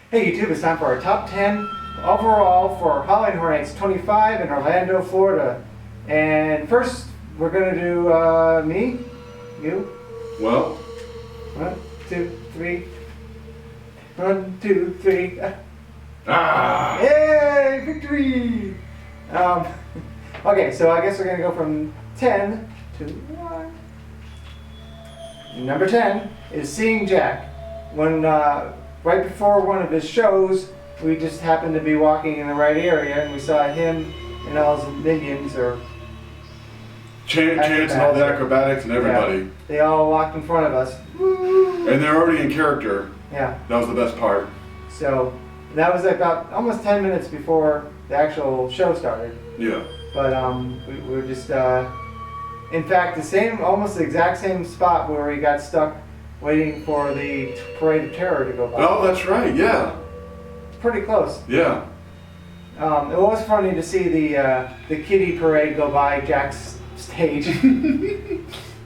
Hey YouTube, it's time for our top 10 overall for Halloween Horror Nights 25 in Orlando, Florida. And first, we're going to do me, you. Well. 1, 2, 3. 1, 2, 3. Ah! Yay! Victory! Okay, so I guess we're going to go from 10 to 1. Number 10 is Seeing Jack. When right before one of his shows, we just happened to be walking in the right area, and we saw him and all his minions, or Chance and all the acrobatics and everybody. Yeah, they all walked in front of us. Woo! And they're already in character. Yeah. That was the best part. So that was about almost 10 minutes before the actual show started. Yeah. But we were just, in fact, almost the exact same spot where we got stuck waiting for the Parade of Terror to go by. Oh, that's right. Yeah. Pretty close. Yeah. It was funny to see the kiddie parade go by Jack's stage.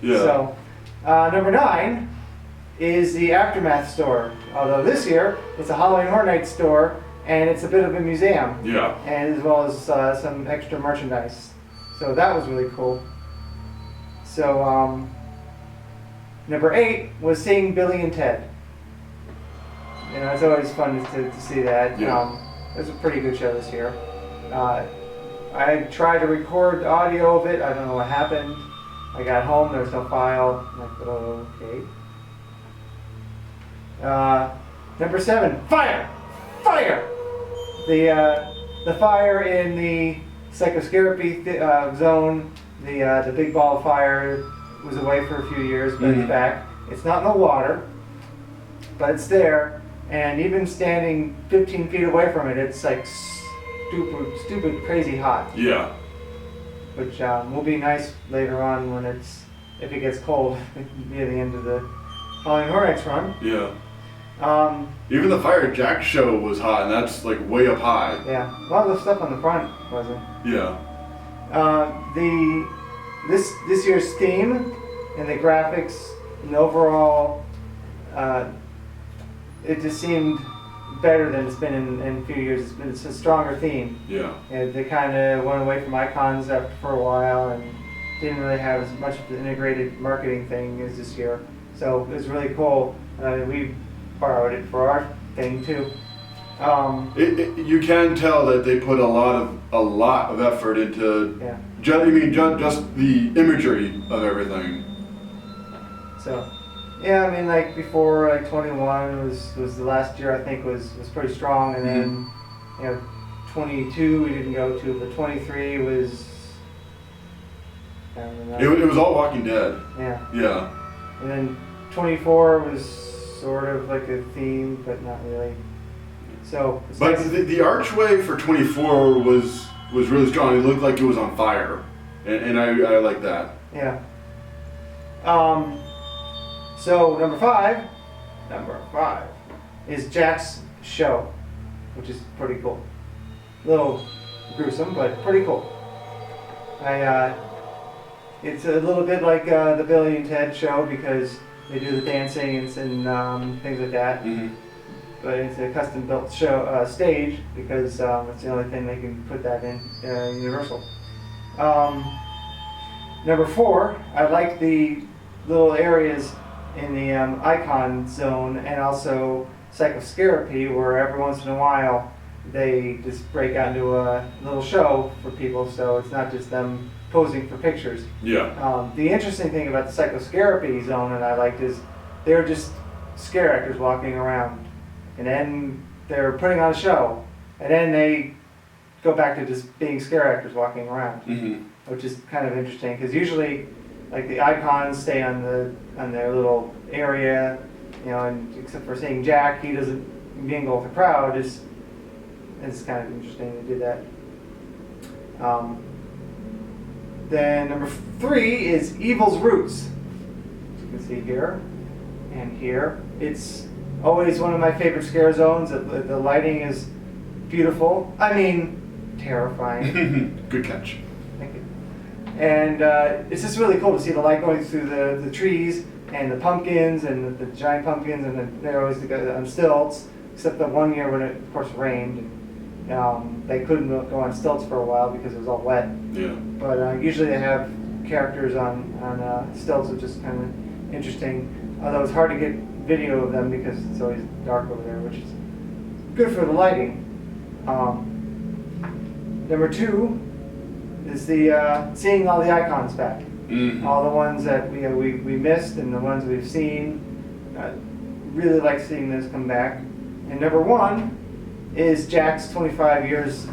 Yeah. So, number 9 is the Aftermath store. Although this year it's a Halloween Horror Nights store, and it's a bit of a museum. Yeah. And as well as some extra merchandise. So that was really cool. So, number 8 was Seeing Billy and Ted. You know, it's always fun to see that. Yeah. It was a pretty good show this year. I tried to record the audio of it. I don't know what happened. I got home, there was no file. I'm like, okay. Number 7, fire! Fire! The fire in the psychoscarapy zone, the big ball of fire was away for a few years, but it's back. It's not in the water, but it's there. And even standing 15 feet away from it, it's like stupid, crazy hot. Yeah. Which will be nice later on if it gets cold near the end of the Halloween Horror Nights run. Yeah. Even the Fire Jack show was hot, and that's like way up high. Yeah. A lot of the stuff on the front wasn't. Yeah. This year's theme and the graphics and overall, it just seemed better than it's been in a few years. It's a stronger theme. Yeah. And they kind of went away from icons for a while and didn't really have as much of the integrated marketing thing as this year. So it was really cool. We borrowed it for our thing too. You can tell that they put a lot of effort into. Yeah. Just the imagery of everything. So. Yeah, I mean, like before, like 21 was the last year I think was pretty strong, and then 22 we didn't go to, but 23 was. I don't know. It was all Walking Dead. Yeah. Yeah. And then 24 was sort of like a theme, but not really. So. But the archway for 24 was really strong. It looked like it was on fire, and I like that. Yeah. So number five is Jack's show, which is pretty cool. A little gruesome, but pretty cool. It's a little bit like the Billy and Ted show because they do the dancing and things like that. Mm-hmm. But it's a custom built show stage because it's the only thing they can put that in Universal. Number 4, I like the little areas in the icon zone and also psychoscarapy, where every once in a while they just break out into a little show for people, so it's not just them posing for pictures. Yeah. The interesting thing about the psychoscarapy zone that I liked is they're just scare actors walking around, and then they're putting on a show, and then they go back to just being scare actors walking around, which is kind of interesting because usually, like the icons stay on their little area, and except for Seeing Jack, he doesn't mingle with the crowd. It's kind of interesting to do that. Then number 3 is Evil's Roots. As you can see here and here. It's always one of my favorite scare zones. The lighting is beautiful. I mean, terrifying. Good catch. Thank you. And it's just really cool to see the light going through the trees and the pumpkins and the giant pumpkins, and they're always on stilts. except the one year when it, of course, rained. And, they couldn't go on stilts for a while because it was all wet. Yeah. But usually they have characters on stilts, which is kind of interesting. Although it's hard to get video of them because it's always dark over there, which is good for the lighting. Number 2 is the seeing all the icons back. Mm-hmm. All the ones that we missed and the ones we've seen. Really like seeing those come back. And number 1 is Jack's 25 years,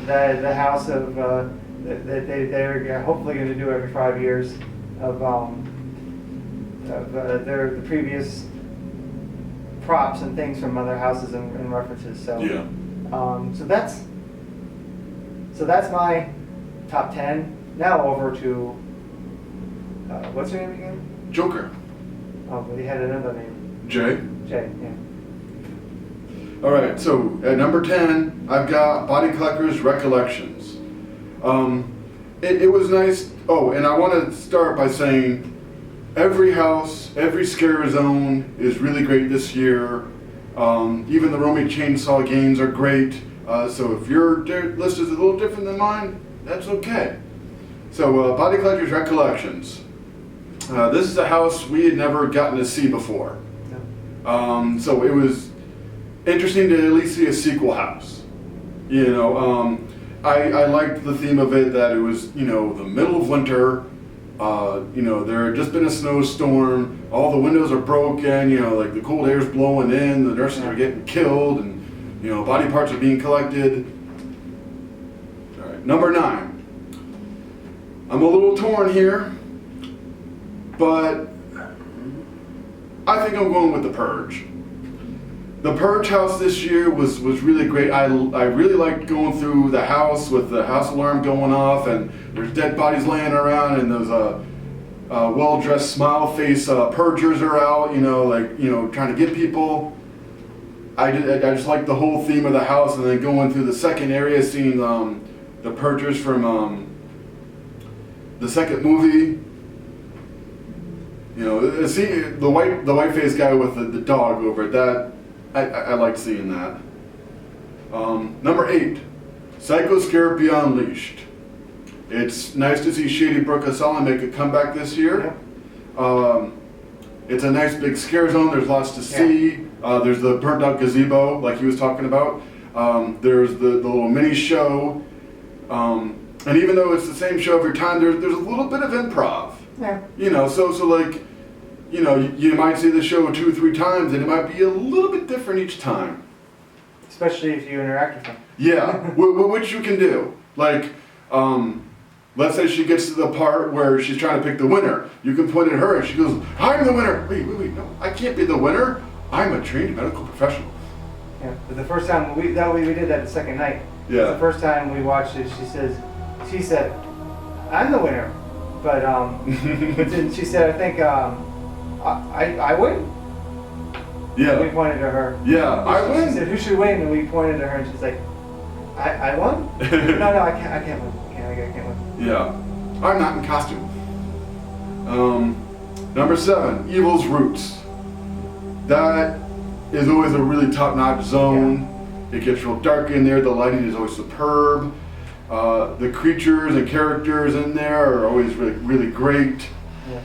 the house of that they're hopefully going to do every 5 years of the previous props and things from other houses and references. So Yeah. So that's my top 10. Now over to what's her name again? Joker. Oh, but he had another name. Jay. Jay. Yeah. All right, so at number 10, I've got Body Collector's Recollections. It was nice. Oh, and I want to start by saying every house, every scare zone is really great this year. Even the Romy Chainsaw games are great. So if your list is a little different than mine, that's okay. So Body Collector's Recollections. This is a house we had never gotten to see before. No. So it was interesting to at least see a sequel house. You know, I liked the theme of it, that it was, you know, the middle of winter. You know, there had just been a snowstorm. All the windows are broken. You know, like the cold air's blowing in. The nurses are getting killed, and you know, body parts are being collected. All right, number 9. I'm a little torn here, but I think I'm going with The Purge. The Purge house this year was really great. I really liked going through the house with the house alarm going off, and there's dead bodies laying around, and those well-dressed smile face purgers are out, you know, like, you know, trying to get people. I just liked the whole theme of the house, and then going through the second area, seeing the purgers from the second movie. You know, see the white faced guy with the dog over it. That I liked seeing that. Number 8, Psycho Scarabia Unleashed. It's nice to see Shady Brook Asylum make a comeback this year. It's a nice big scare zone. There's lots to see. There's the burnt out gazebo, like he was talking about. There's the little mini show. And even though it's the same show every time, there's a little bit of improv. Yeah. You know, so like, you know, you might see the show 2 or 3 times, and it might be a little bit different each time. Especially if you interact with them. Yeah, which you can do. Like, let's say she gets to the part where she's trying to pick the winner. You can point at her, and she goes, "I'm the winner." Wait, no, I can't be the winner. I'm a trained medical professional. Yeah, but the first time we did that the second night. Yeah. The first time we watched it, she said, "I'm the winner," but but then she said, "I think I win." Yeah. We pointed to her. Yeah, I win. She said, "Who should win?" And we pointed to her, and she's like, "I won." No, I can't win. I can't win. Yeah, I'm not in costume. Number 7, Evil's Roots. That is always a really top-notch zone. Yeah. It gets real dark in there. The lighting is always superb. The creatures and characters in there are always really great. Yeah.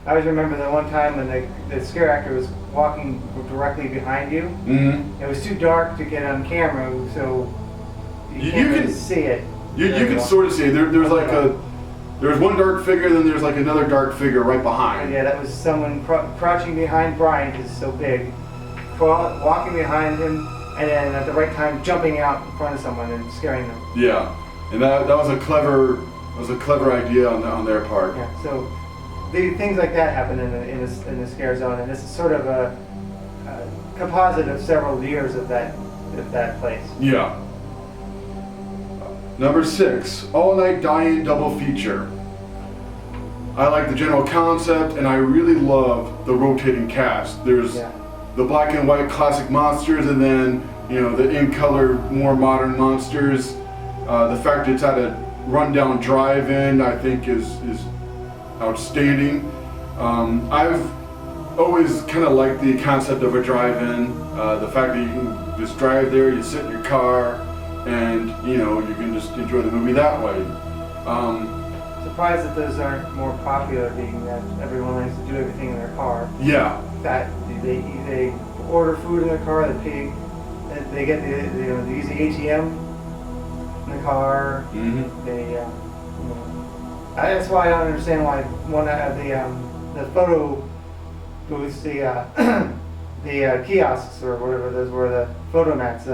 I always remember the one time when the scare actor was walking directly behind you. Mm-hmm. It was too dark to get on camera, so you can't really see it. You can sort of see it. There's like there's one dark figure, then there's like another dark figure right behind. Yeah, that was someone crouching behind Brian because he's so big, walking behind him, and then at the right time jumping out in front of someone and scaring them. Yeah, and that was a clever idea on their part. Yeah, so things like that happen in the scare zone, and this is sort of a composite of several years of that place. Yeah. Number 6, All Night Die-In double feature. I like the general concept, and I really love the rotating cast. There's the black and white classic monsters, and then, you know, the in-color, more modern monsters. The fact it's at a rundown drive-in, I think, is outstanding. I've always kind of liked the concept of a drive-in. The fact that you can just drive there, you sit in your car, and you know you can just enjoy the movie that way. Surprised that those aren't more popular, being that everyone likes to do everything in their car. Yeah. That they order food in their car, they pay, they get they use the ATM in the car. Mm-hmm. They that's why I don't understand why one of the photo booths, the kiosks or whatever those were, the photo mats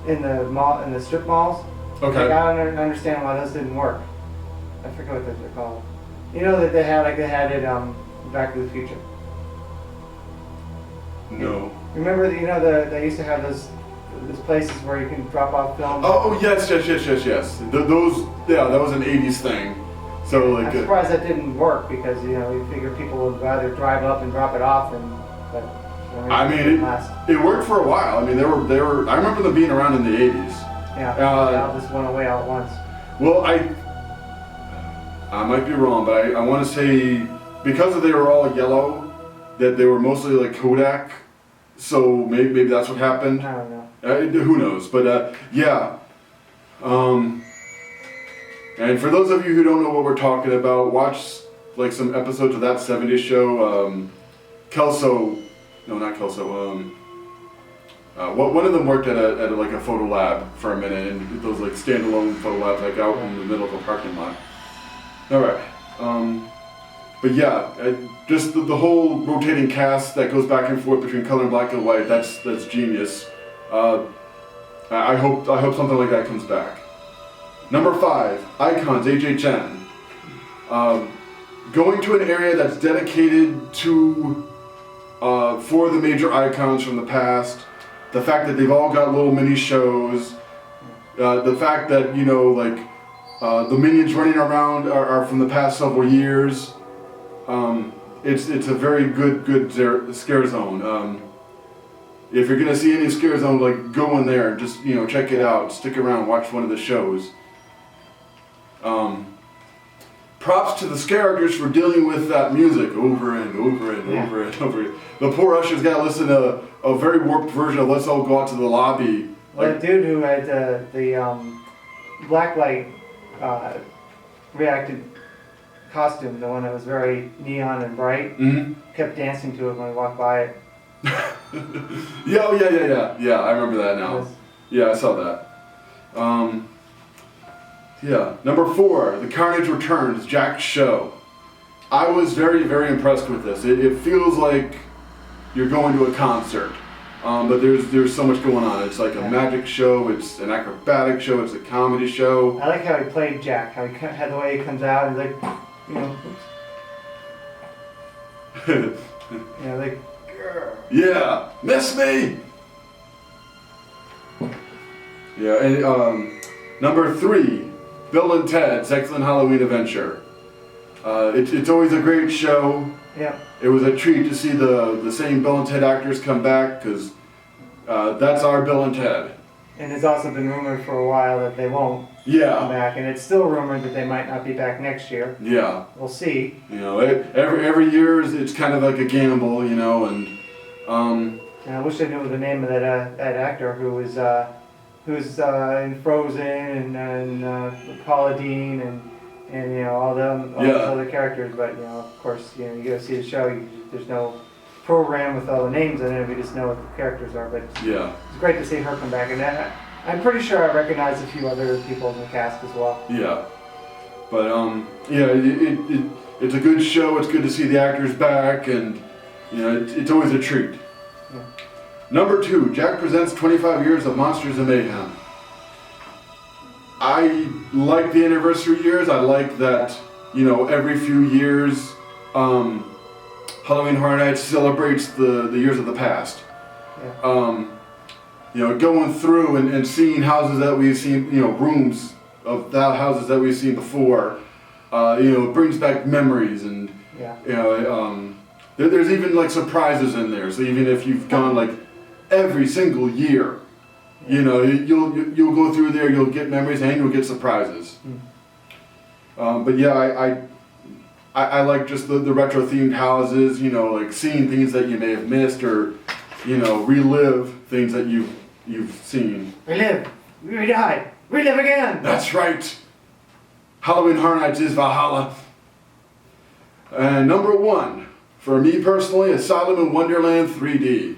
in the strip malls. Okay. Like, I don't understand why those didn't work. I forget what those are called. You know that they had it Back to the Future. No. Remember they used to have those places where you can drop off film. Oh yes. Those that was an '80s thing. So like. I'm surprised that didn't work because you figure people would rather drive up and drop it off but. I mean, it worked for a while. I mean, they were. I remember them being around in the '80s. Yeah. They all just went away all at once. Well, I might be wrong, but I want to say because they were all yellow, that they were mostly like Kodak. So maybe that's what happened. I don't know. Who knows? But yeah. And for those of you who don't know what we're talking about, watch like some episodes of That '70s Show. Kelso, no, not Kelso. One of them worked at a photo lab for a minute, and those like standalone photo labs like out in the middle of a parking lot. All right. But yeah, just the whole rotating cast that goes back and forth between color and black and white, that's genius. I hope something like that comes back. Number 5, Icons, HHN. Going to an area that's dedicated to for the major icons from the past. The fact that they've all got little mini shows. The fact that the minions running around are from the past several years. It's a very good scare zone. If you're gonna see any scare zone, like go in there and just check it out, stick around, watch one of the shows. Props to the scare actors for dealing with that music over and over and over and over again. The poor ushers got to listen to a very warped version of "Let's All Go Out to the Lobby." Well, the dude who had the blacklight reacted costume, the one that was very neon and bright, kept dancing to it when we walked by it. Yeah, I remember that now. Yeah, I saw that. Yeah. Number 4, The Carnage Returns, Jack's show. I was very, very impressed with this. It feels like you're going to a concert, but there's so much going on. It's like a magic show, it's an acrobatic show, it's a comedy show. I like how he played Jack, how he had the way he comes out and like, like, yeah, miss me. Yeah, and number 3, Bill and Ted's Excellent Halloween Adventure. It's always a great show. Yeah. It was a treat to see the same Bill and Ted actors come back because that's our Bill and Ted. And it's also been rumored for a while that they won't come back, and it's still rumored that they might not be back next year. Yeah. We'll see. Every year it's kind of like a gamble, and. And I wish I knew the name of that actor who's in Frozen and Paula Deen and all those other characters, but of course you go see the show. There's no program with all the names in it. We just know what the characters are. But it's great to see her come back, and I'm pretty sure I recognize a few other people in the cast as well. Yeah, but it's a good show. It's good to see the actors back, and it's always a treat. Yeah. Number 2, Jack Presents 25 Years of Monsters and Mayhem. I like the anniversary years. I like that, every few years, Halloween Horror Nights celebrates the years of the past. Yeah. Going through and seeing houses that we've seen, rooms of that houses that we've seen before, it brings back memories and, there's even like surprises in there. So even if you've gone like every single year, you'll go through there, you'll get memories and you'll get surprises. But yeah, I like just the retro themed houses, you know, like seeing things that you may have missed, or, you know, relive things that you've seen. We live, we die, we live again. That's right. Halloween Horror Nights is Valhalla. And number 1, for me personally, Asylum in Wonderland 3D.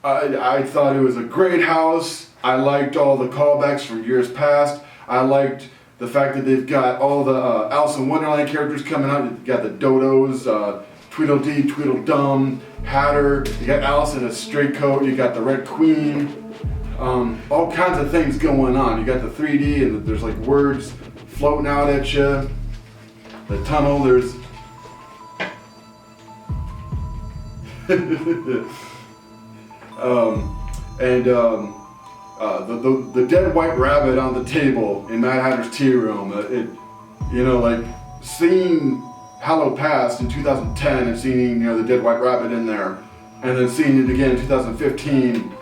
I thought it was a great house. I liked all the callbacks from years past. I liked the fact that they've got all the Alice in Wonderland characters coming out. You've got the Dodos, Tweedledee, Tweedledum, Hatter. You got Alice in a straight coat. You got the Red Queen. All kinds of things going on. You got the 3D, and there's like words floating out at you. The tunnel, there's... the dead white rabbit on the table in Mad Hatter's tea room. You know, like seeing Hallowed Past in 2010 and seeing, you know, the dead white rabbit in there, and then seeing it again in 2015.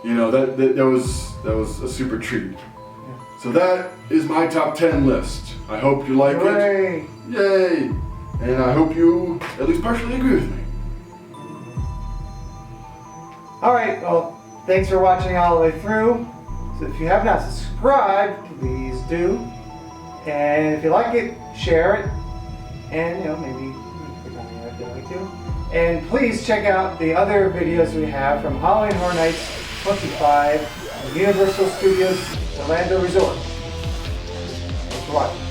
You know, that was a super treat. Yeah. So that is my top 10 list. I hope you like it. Yay! And I hope you at least partially agree with me. Alright, well, thanks for watching all the way through. So if you have not subscribed, please do. And if you like it, share it. And, you know, maybe click on the other like too. And please check out the other videos we have from Halloween Horror Nights 25 at Universal Studios Orlando Resort. Thanks for watching.